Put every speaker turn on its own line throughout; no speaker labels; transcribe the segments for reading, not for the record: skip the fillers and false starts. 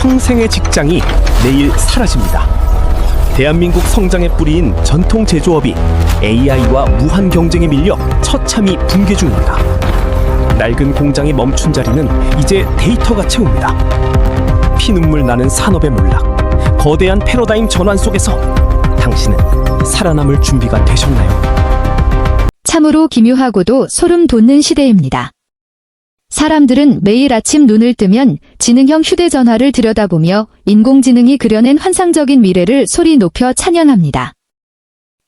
평생의 직장이 내일 사라집니다. 대한민국 성장의 뿌리인 전통 제조업이 AI와 무한 경쟁에 밀려 처참히 붕괴 중입니다. 낡은 공장이 멈춘 자리는 이제 데이터가 채웁니다. 피눈물 나는 산업의 몰락, 거대한 패러다임 전환 속에서 당신은 살아남을 준비가 되셨나요?
참으로 기묘하고도 소름 돋는 시대입니다. 사람들은 매일 아침 눈을 뜨면 지능형 휴대전화를 들여다보며 인공지능이 그려낸 환상적인 미래를 소리 높여 찬양합니다.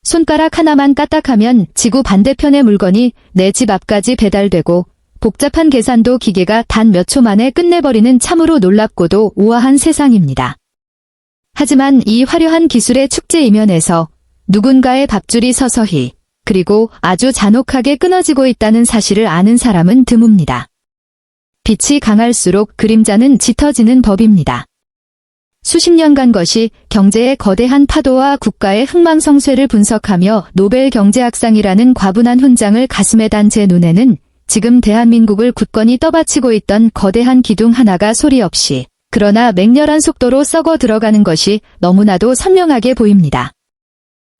손가락 하나만 까딱하면 지구 반대편의 물건이 내 집 앞까지 배달되고 복잡한 계산도 기계가 단 몇 초 만에 끝내버리는 참으로 놀랍고도 우아한 세상입니다. 하지만 이 화려한 기술의 축제 이면에서 누군가의 밥줄이 서서히 그리고 아주 잔혹하게 끊어지고 있다는 사실을 아는 사람은 드뭅니다. 빛이 강할수록 그림자는 짙어지는 법입니다. 수십 년간 것이 경제의 거대한 파도와 국가의 흥망성쇠를 분석하며 노벨 경제학상이라는 과분한 훈장을 가슴에 단 제 눈에는 지금 대한민국을 굳건히 떠받치고 있던 거대한 기둥 하나가 소리 없이 그러나 맹렬한 속도로 썩어 들어가는 것이 너무나도 선명하게 보입니다.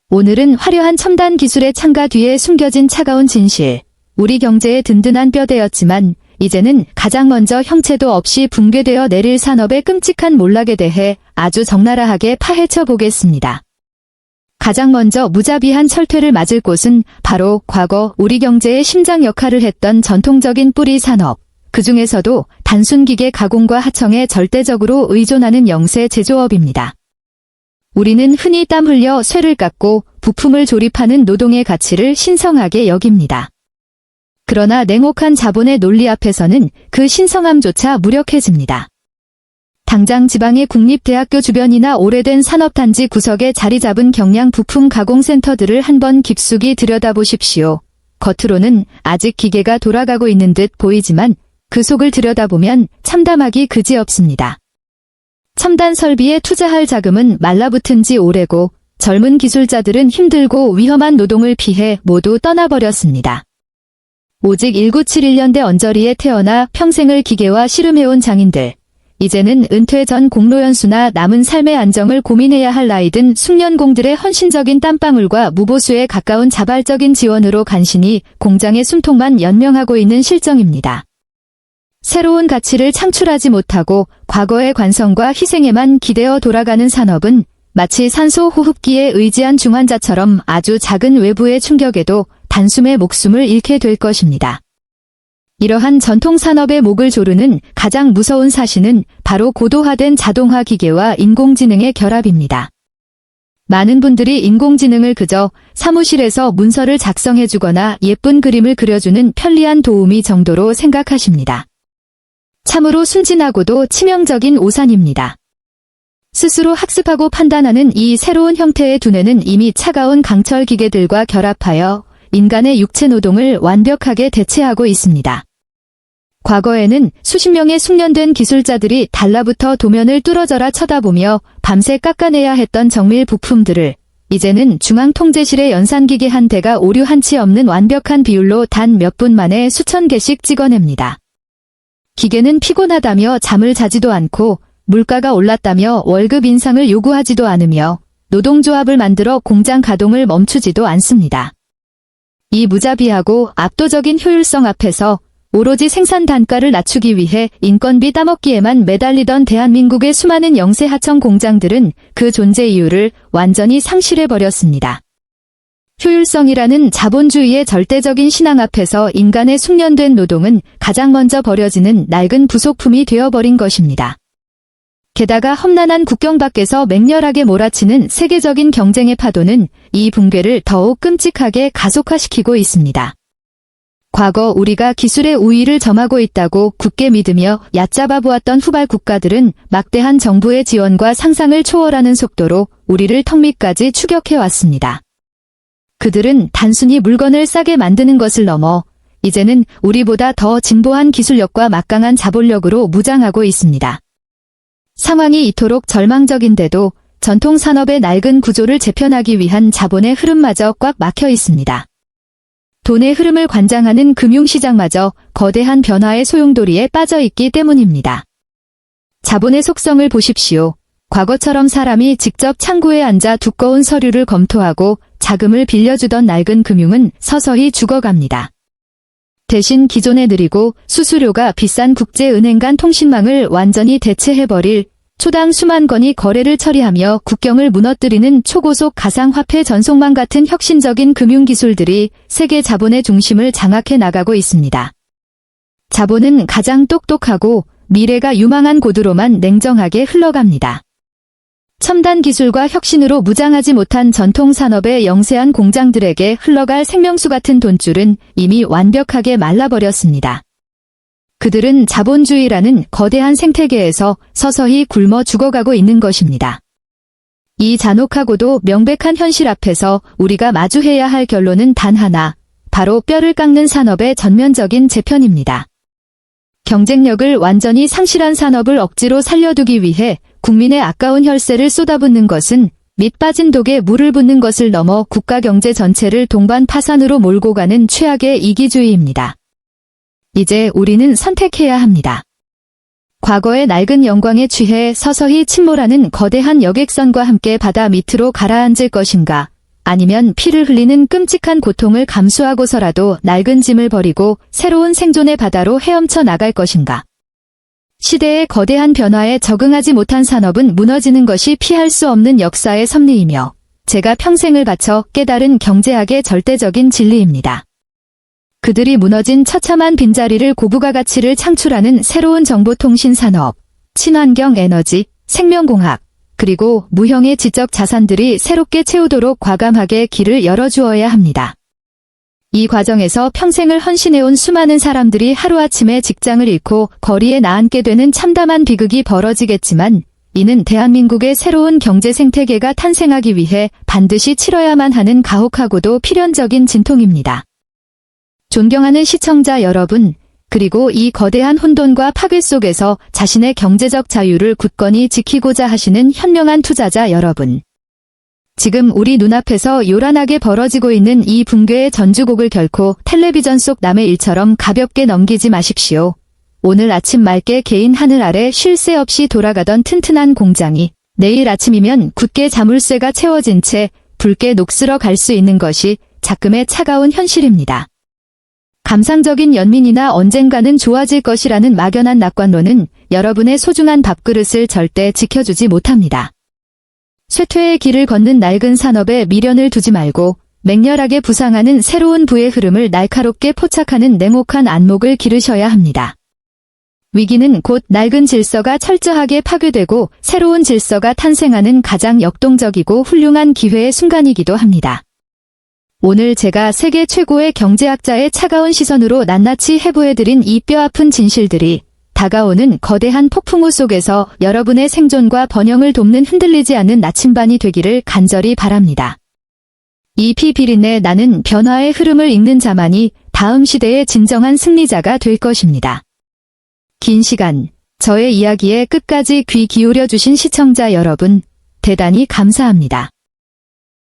오늘은 화려한 첨단 기술의 창가 뒤에 숨겨진 차가운 진실, 우리 경제의 든든한 뼈대였지만 이제는 가장 먼저 형체도 없이 붕괴되어 내릴 산업의 끔찍한 몰락에 대해 아주 적나라하게 파헤쳐 보겠습니다. 가장 먼저 무자비한 철퇴를 맞을 곳은 바로 과거 우리 경제의 심장 역할을 했던 전통적인 뿌리 산업, 그 중에서도 단순 기계 가공과 하청에 절대적으로 의존하는 영세 제조업입니다. 우리는 흔히 땀 흘려 쇠를 깎고 부품을 조립하는 노동의 가치를 신성하게 여깁니다. 그러나 냉혹한 자본의 논리 앞에서는 그 신성함조차 무력해집니다. 당장 지방의 국립대학교 주변이나 오래된 산업단지 구석에 자리 잡은 경량 부품 가공센터들을 한번 깊숙이 들여다보십시오. 겉으로는 아직 기계가 돌아가고 있는 듯 보이지만 그 속을 들여다보면 참담하기 그지없습니다. 첨단 설비에 투자할 자금은 말라붙은 지 오래고 젊은 기술자들은 힘들고 위험한 노동을 피해 모두 떠나버렸습니다. 오직 1971년대 언저리에 태어나 평생을 기계와 씨름해온 장인들, 이제는 은퇴 전 공로연수나 남은 삶의 안정을 고민해야 할 나이든 숙련공들의 헌신적인 땀방울과 무보수에 가까운 자발적인 지원으로 간신히 공장의 숨통만 연명하고 있는 실정입니다. 새로운 가치를 창출하지 못하고 과거의 관성과 희생에만 기대어 돌아가는 산업은 마치 산소 호흡기에 의지한 중환자처럼 아주 작은 외부의 충격에도 단숨에 목숨을 잃게 될 것입니다. 이러한 전통산업의 목을 조르는 가장 무서운 사실은 바로 고도화된 자동화 기계와 인공지능의 결합입니다. 많은 분들이 인공지능을 그저 사무실에서 문서를 작성해주거나 예쁜 그림을 그려주는 편리한 도우미 정도로 생각하십니다. 참으로 순진하고도 치명적인 오산입니다. 스스로 학습하고 판단하는 이 새로운 형태의 두뇌는 이미 차가운 강철 기계들과 결합하여 인간의 육체 노동을 완벽하게 대체하고 있습니다. 과거에는 수십 명의 숙련된 기술자들이 달라붙어 도면을 뚫어져라 쳐다보며 밤새 깎아내야 했던 정밀 부품들을 이제는 중앙통제실의 연산기계 한 대가 오류 한치 없는 완벽한 비율로 단 몇 분 만에 수천 개씩 찍어냅니다. 기계는 피곤하다며 잠을 자지도 않고 물가가 올랐다며 월급 인상을 요구하지도 않으며 노동조합을 만들어 공장 가동을 멈추지도 않습니다. 이 무자비하고 압도적인 효율성 앞에서 오로지 생산 단가를 낮추기 위해 인건비 따먹기에만 매달리던 대한민국의 수많은 영세 하청 공장들은 그 존재 이유를 완전히 상실해버렸습니다. 효율성이라는 자본주의의 절대적인 신앙 앞에서 인간의 숙련된 노동은 가장 먼저 버려지는 낡은 부속품이 되어버린 것입니다. 게다가 험난한 국경 밖에서 맹렬하게 몰아치는 세계적인 경쟁의 파도는 이 붕괴를 더욱 끔찍하게 가속화시키고 있습니다. 과거 우리가 기술의 우위를 점하고 있다고 굳게 믿으며 얕잡아 보았던 후발 국가들은 막대한 정부의 지원과 상상을 초월하는 속도로 우리를 턱 밑까지 추격해왔습니다. 그들은 단순히 물건을 싸게 만드는 것을 넘어 이제는 우리보다 더 진보한 기술력과 막강한 자본력으로 무장하고 있습니다. 상황이 이토록 절망적인데도 전통산업의 낡은 구조를 재편하기 위한 자본의 흐름마저 꽉 막혀 있습니다. 돈의 흐름을 관장하는 금융시장마저 거대한 변화의 소용돌이에 빠져 있기 때문입니다. 자본의 속성을 보십시오. 과거처럼 사람이 직접 창구에 앉아 두꺼운 서류를 검토하고 자금을 빌려주던 낡은 금융은 서서히 죽어갑니다. 대신 기존의 느리고 수수료가 비싼 국제은행 간 통신망을 완전히 대체해버릴 초당 수만 건이 거래를 처리하며 국경을 무너뜨리는 초고속 가상화폐 전송망 같은 혁신적인 금융기술들이 세계 자본의 중심을 장악해 나가고 있습니다. 자본은 가장 똑똑하고 미래가 유망한 곳으로만 냉정하게 흘러갑니다. 첨단 기술과 혁신으로 무장하지 못한 전통 산업의 영세한 공장들에게 흘러갈 생명수 같은 돈줄은 이미 완벽하게 말라버렸습니다. 그들은 자본주의라는 거대한 생태계에서 서서히 굶어 죽어가고 있는 것입니다. 이 잔혹하고도 명백한 현실 앞에서 우리가 마주해야 할 결론은 단 하나, 바로 뼈를 깎는 산업의 전면적인 재편입니다. 경쟁력을 완전히 상실한 산업을 억지로 살려두기 위해 국민의 아까운 혈세를 쏟아붓는 것은 밑 빠진 독에 물을 붓는 것을 넘어 국가 경제 전체를 동반 파산으로 몰고 가는 최악의 이기주의입니다. 이제 우리는 선택해야 합니다. 과거의 낡은 영광에 취해 서서히 침몰하는 거대한 여객선과 함께 바다 밑으로 가라앉을 것인가, 아니면 피를 흘리는 끔찍한 고통을 감수하고서라도 낡은 짐을 버리고 새로운 생존의 바다로 헤엄쳐 나갈 것인가. 시대의 거대한 변화에 적응하지 못한 산업은 무너지는 것이 피할 수 없는 역사의 섭리이며 제가 평생을 바쳐 깨달은 경제학의 절대적인 진리입니다. 그들이 무너진 처참한 빈자리를 고부가 가치를 창출하는 새로운 정보통신 산업, 친환경 에너지, 생명공학, 그리고 무형의 지적 자산들이 새롭게 채우도록 과감하게 길을 열어주어야 합니다. 이 과정에서 평생을 헌신해온 수많은 사람들이 하루아침에 직장을 잃고 거리에 나앉게 되는 참담한 비극이 벌어지겠지만 이는 대한민국의 새로운 경제 생태계가 탄생하기 위해 반드시 치러야만 하는 가혹하고도 필연적인 진통입니다. 존경하는 시청자 여러분, 그리고 이 거대한 혼돈과 파괴 속에서 자신의 경제적 자유를 굳건히 지키고자 하시는 현명한 투자자 여러분. 지금 우리 눈앞에서 요란하게 벌어지고 있는 이 붕괴의 전주곡을 결코 텔레비전 속 남의 일처럼 가볍게 넘기지 마십시오. 오늘 아침 맑게 개인 하늘 아래 쉴 새 없이 돌아가던 튼튼한 공장이 내일 아침이면 굳게 자물쇠가 채워진 채 붉게 녹슬어 갈 수 있는 것이 작금의 차가운 현실입니다. 감상적인 연민이나 언젠가는 좋아질 것이라는 막연한 낙관론은 여러분의 소중한 밥그릇을 절대 지켜주지 못합니다. 쇠퇴의 길을 걷는 낡은 산업에 미련을 두지 말고 맹렬하게 부상하는 새로운 부의 흐름을 날카롭게 포착하는 냉혹한 안목을 기르셔야 합니다. 위기는 곧 낡은 질서가 철저하게 파괴되고 새로운 질서가 탄생하는 가장 역동적이고 훌륭한 기회의 순간이기도 합니다. 오늘 제가 세계 최고의 경제학자의 차가운 시선으로 낱낱이 해부해드린 이 뼈아픈 진실들이 다가오는 거대한 폭풍우 속에서 여러분의 생존과 번영을 돕는 흔들리지 않는 나침반이 되기를 간절히 바랍니다. 이 피비린내 나는 변화의 흐름을 읽는 자만이 다음 시대의 진정한 승리자가 될 것입니다. 긴 시간, 저의 이야기에 끝까지 귀 기울여 주신 시청자 여러분, 대단히 감사합니다.